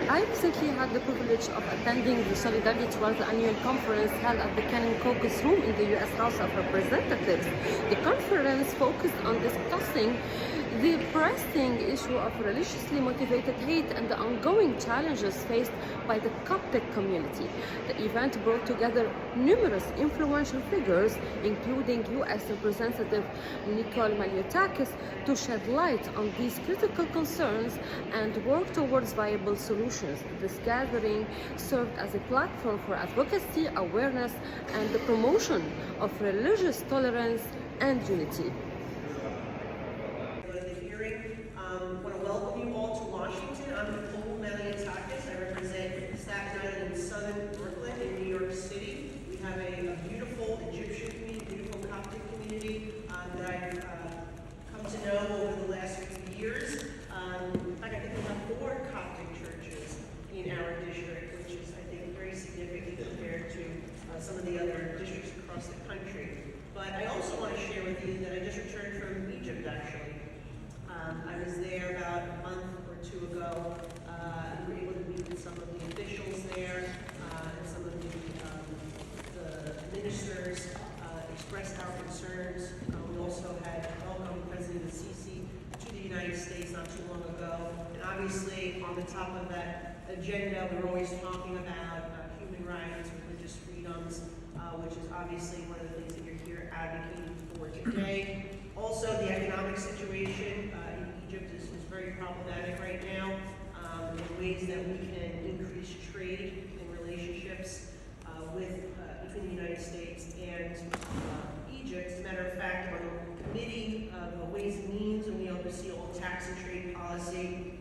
I recently had the privilege of attending the Solidarity Towards the annual conference held at the Cannon Caucus Room in the U.S. House of Representatives. The conference focused on discussing the pressing issue of religiously motivated hate and the ongoing challenges faced by the Coptic community. The event brought together numerous influential figures, including U.S. Representative Malliotakis, to shed light on these critical concerns and work towards viable solutions. This gathering served as a platform for advocacy, awareness, and the promotion of religious tolerance and unity. I want to welcome you all to Washington. I'm Malliotakis. I represent Staten Island and Southern Brooklyn in New York City. We have a beautiful Egyptian community, beautiful Coptic community that I've come to know over the last few years. In fact, I think we have 4 Coptic churches in our district, which is, I think, very significant compared to some of the other districts across the country. But I also want to share with you that I just returned from Egypt, actually. I was there about a month or 2 ago. We were able to meet with some of the officials there, and some of the ministers expressed our concerns. We also had welcomed President Sisi to the United States not too long ago. And obviously, on the top of that agenda, we're always talking about human rights, religious freedoms, which is obviously one of the things that you're here advocating for today. Also, the economic situation in Egypt is very problematic right now. In ways that we can increase trade and relationships between the United States and Egypt. As a matter of fact, on the Committee of Ways and Means, and we oversee all tax and trade policy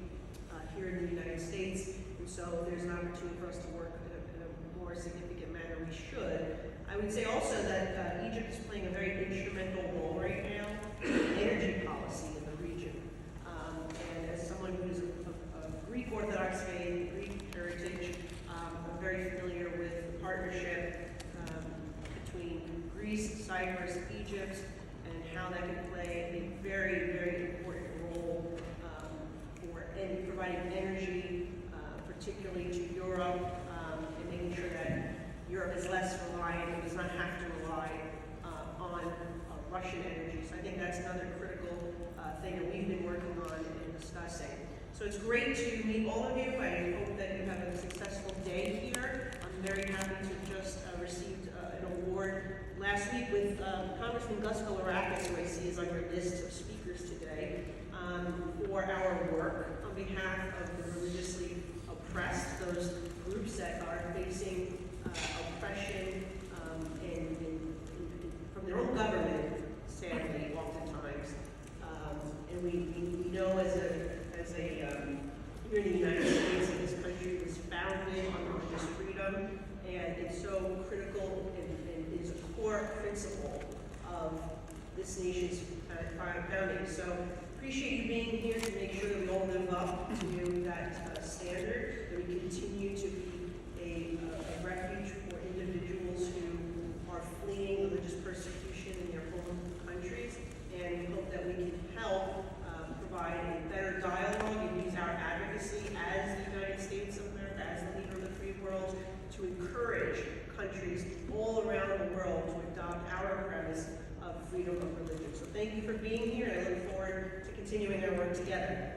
here in the United States. And so if there's an opportunity for us to work in a more significant manner, we should. I would say also that Egypt is playing a very instrumental role right now in energy policy in the region. And as someone who's of Greek Orthodox faith, Greek heritage, I'm very familiar with the partnership between Greece, Cyprus, Egypt, and how that can play a very, very important role for providing energy, particularly to Europe, and making sure that Europe is less reliant and does not have to rely on Russian energy. So I think that's another critical thing that we've been working on and discussing. So it's great to meet all of you. I hope that you have a successful day here. I'm very happy to just received an award last week with Congressman Gus Galarakis, who I see is on your list of speakers today, for our work on behalf of the religiously oppressed, those groups that are facing oppression from their own government, sadly, oftentimes. And we know as here in the United States, that this country was founded on religious freedom, and it's so critical and is a core principle of this nation's founding. So appreciate you being here to make sure that we all live up to that standard, that we continue to be a refuge for individuals who are fleeing religious persecution in their home countries, and we hope that we can help provide a better dialogue and use our advocacy as the United States of America, as the leader of the free world, to encourage countries all around the world to adopt our premise of freedom of religion. So thank you for being here, and I look forward to continuing our work together.